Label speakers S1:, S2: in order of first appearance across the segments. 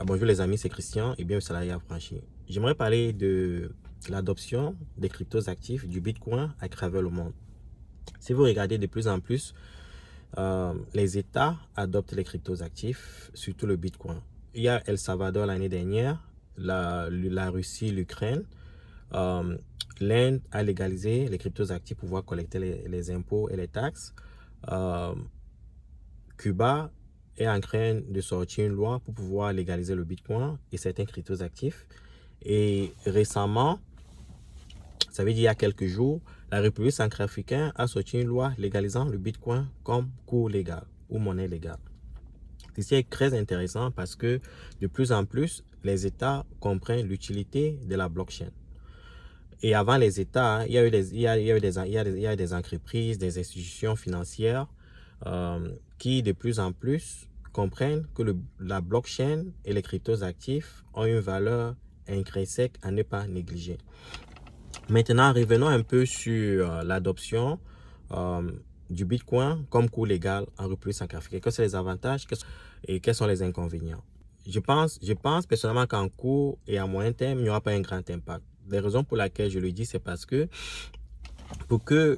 S1: Bonjour les amis, c'est Christian et bienvenue sur Salarié Affranchi. J'aimerais parler de l'adoption des cryptos actifs du Bitcoin à travers le monde. Si vous regardez de plus en plus, les États adoptent les cryptos actifs, surtout le Bitcoin. Il y a El Salvador l'année dernière, la Russie, l'Ukraine. L'Inde a légalisé les cryptos actifs pour pouvoir collecter les impôts et les taxes. Cuba est en train de sortir une loi pour pouvoir légaliser le Bitcoin et certains cryptos actifs. Et récemment, ça veut dire il y a quelques jours, la République centrafricaine a sorti une loi légalisant le Bitcoin comme cours légal ou monnaie légale. C'est très intéressant parce que de plus en plus, les États comprennent l'utilité de la blockchain. Et avant les États, il y a eu des entreprises, des institutions financières qui de plus en plus comprennent que la blockchain et les cryptos actifs ont une valeur intrinsèque à ne pas négliger. Maintenant, revenons un peu sur l'adoption du Bitcoin comme cours légal en République centrafricaine. Quels sont les avantages et quels sont les inconvénients? Je pense personnellement qu'en court et à moyen terme, il n'y aura pas un grand impact. Les raisons pour lesquelles je le dis, c'est parce que pour qu'il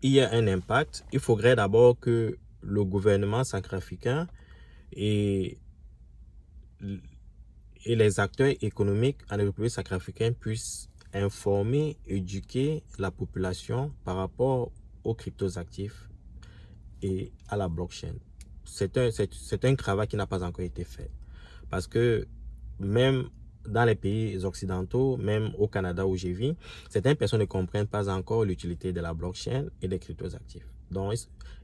S1: y ait un impact, il faudrait d'abord que le gouvernement centrafricain et les acteurs économiques en République centrafricaine puissent informer, éduquer la population par rapport aux cryptos actifs et à la blockchain. C'est un travail qui n'a pas encore été fait. Parce que même dans les pays occidentaux, même au Canada où j'ai vis, certaines personnes ne comprennent pas encore l'utilité de la blockchain et des cryptos actifs. Donc,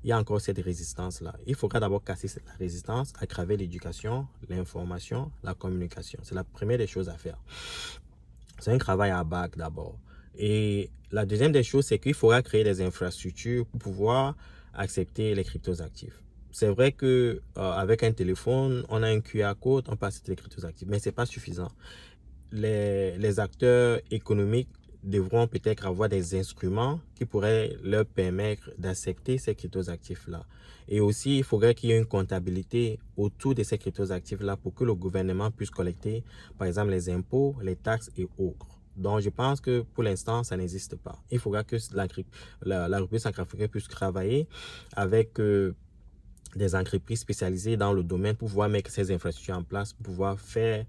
S1: il y a encore cette résistance-là. Il faudra d'abord casser cette résistance à travers l'éducation, l'information, la communication. C'est la première des choses à faire. C'est un travail à bac d'abord. Et la deuxième des choses, c'est qu'il faudra créer des infrastructures pour pouvoir accepter les cryptos actifs. C'est vrai que avec un téléphone, on a un QR code, on peut accepter les cryptos actifs, mais c'est pas suffisant. Les acteurs économiques devront peut-être avoir des instruments qui pourraient leur permettre d'accepter ces cryptos actifs-là. Et aussi, il faudrait qu'il y ait une comptabilité autour de ces cryptos actifs-là pour que le gouvernement puisse collecter, par exemple, les impôts, les taxes et autres. Donc, je pense que pour l'instant, ça n'existe pas. Il faudra que la République centrafricaine puisse travailler avec des entreprises spécialisées dans le domaine pour pouvoir mettre ces infrastructures en place, pour pouvoir faire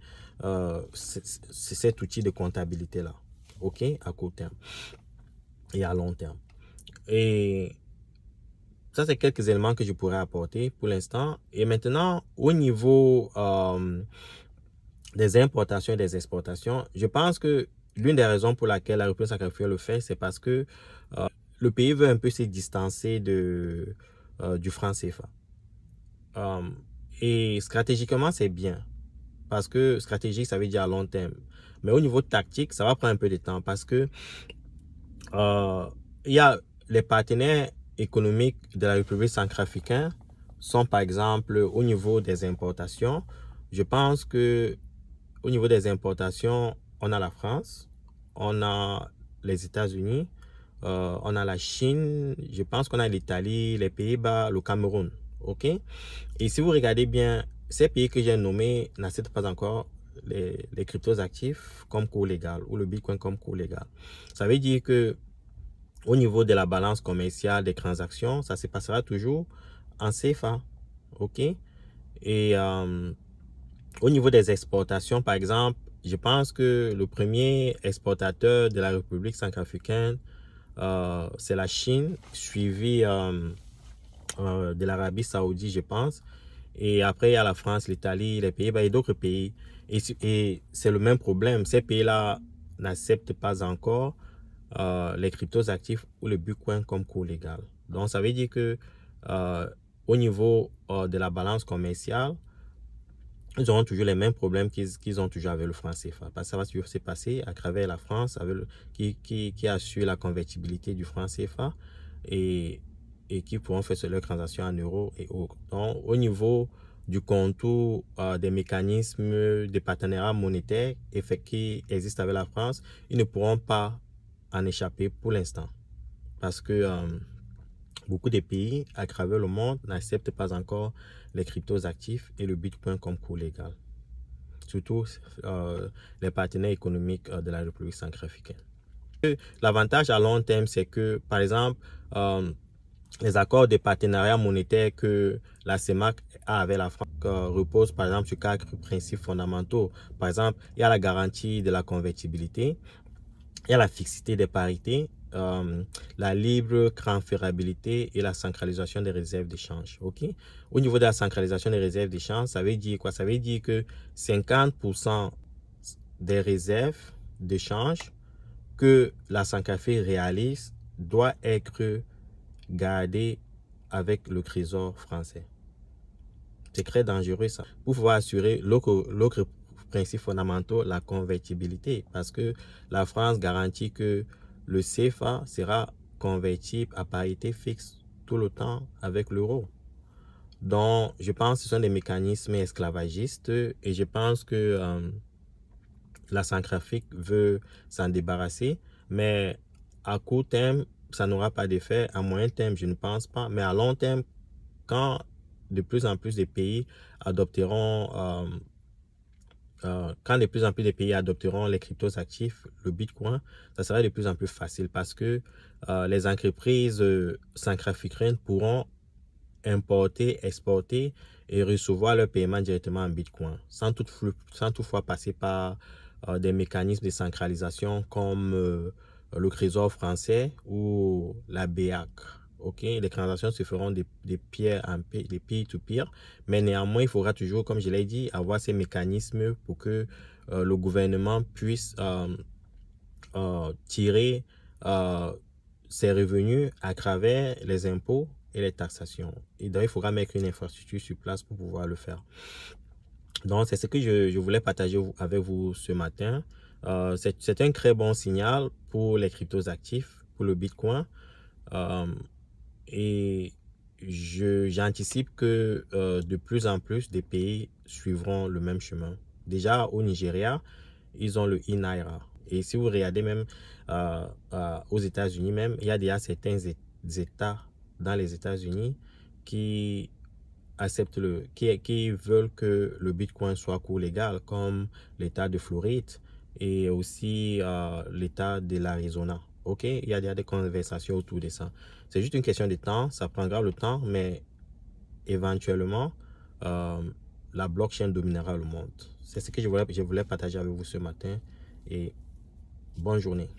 S1: cet outil de comptabilité-là, ok, à court terme et à long terme. Et ça, c'est quelques éléments que je pourrais apporter pour l'instant. Et maintenant, au niveau des importations et des exportations, je pense que l'une des raisons pour laquelle la République centrafricaine le fait, c'est parce que le pays veut un peu se distancer du franc CFA. Et stratégiquement, c'est bien. Parce que stratégique, ça veut dire à long terme. Mais au niveau tactique, ça va prendre un peu de temps. Parce que il y a les partenaires économiques de la République centrafricaine sont par exemple au niveau des importations. Je pense que au niveau des importations, on a la France, on a les États-Unis, on a la Chine, je pense qu'on a l'Italie, les Pays-Bas, le Cameroun. OK? Et si vous regardez bien, ces pays que j'ai nommés n'acceptent pas encore les cryptos actifs comme cours légal ou le Bitcoin comme cours légal. Ça veut dire que au niveau de la balance commerciale des transactions, ça se passera toujours en CFA. OK? Et au niveau des exportations, par exemple, je pense que le premier exportateur de la République centrafricaine, c'est la Chine, suivi de l'Arabie Saoudite, je pense. Et après, il y a la France, l'Italie, les Pays-Bas et d'autres pays. Et c'est le même problème. Ces pays-là n'acceptent pas encore les cryptos actifs ou le Bitcoin comme cours légal. Donc, ça veut dire que au niveau de la balance commerciale, ils auront toujours les mêmes problèmes qu'ils ont toujours avec le franc CFA. Parce que ça va toujours se passer à travers la France qui assure la convertibilité du franc CFA et qui pourront faire leurs transactions en euros et autres. Donc, au niveau du contour des mécanismes de partenariat monétaire qui existent avec la France, ils ne pourront pas en échapper pour l'instant. Parce que beaucoup de pays à travers le monde n'acceptent pas encore les cryptos actifs et le Bitcoin comme cours légal. surtout les partenaires économiques de la République centrafricaine. L'avantage à long terme, c'est que, par exemple, les accords de partenariat monétaire que la CEMAC a avec la France reposent par exemple sur 4 principes fondamentaux. Par exemple, il y a la garantie de la convertibilité, il y a la fixité des parités, la libre transférabilité et la centralisation des réserves d'échange. Okay? Au niveau de la centralisation des réserves d'échange, ça veut dire quoi? Ça veut dire que 50% des réserves d'échange que la Centrafrique réalise doit être gardé avec le trésor français. C'est très dangereux ça. Pour pouvoir assurer l'autre principe fondamental, la convertibilité, parce que la France garantit que le CFA sera convertible à parité fixe tout le temps avec l'euro. Donc, je pense que ce sont des mécanismes esclavagistes et je pense que la Centrafrique veut s'en débarrasser, mais à court terme, ça n'aura pas d'effet. À moyen terme, je ne pense pas. Mais à long terme, quand de plus en plus de pays adopteront, les cryptos actifs, le Bitcoin, ça sera de plus en plus facile parce que les entreprises centrafricaines pourront importer, exporter et recevoir leur paiement directement en Bitcoin, sans toutefois passer par des mécanismes de centralisation comme le Trésor français ou la BEAC. Okay? Les transactions se feront des peer-to-peer, mais néanmoins, il faudra toujours, comme je l'ai dit, avoir ces mécanismes pour que le gouvernement puisse tirer ses revenus à travers les impôts et les taxations. Et donc, il faudra mettre une infrastructure sur place pour pouvoir le faire. Donc, c'est ce que je voulais partager avec vous ce matin. C'est un très bon signal pour les cryptos actifs, pour le Bitcoin. Et j'anticipe que de plus en plus des pays suivront le même chemin. Déjà, au Nigeria, ils ont le e-Naira. Et si vous regardez même aux États-Unis même, il y a déjà certains États dans les États-Unis qui acceptent qui veulent que le Bitcoin soit cours légal, comme l'État de Floride et aussi l'État de l'Arizona. Ok, il y a déjà des conversations autour de ça. C'est juste une question de temps, ça prendra le temps, mais éventuellement, la blockchain dominera le monde. C'est ce que je voulais partager avec vous ce matin et bonne journée.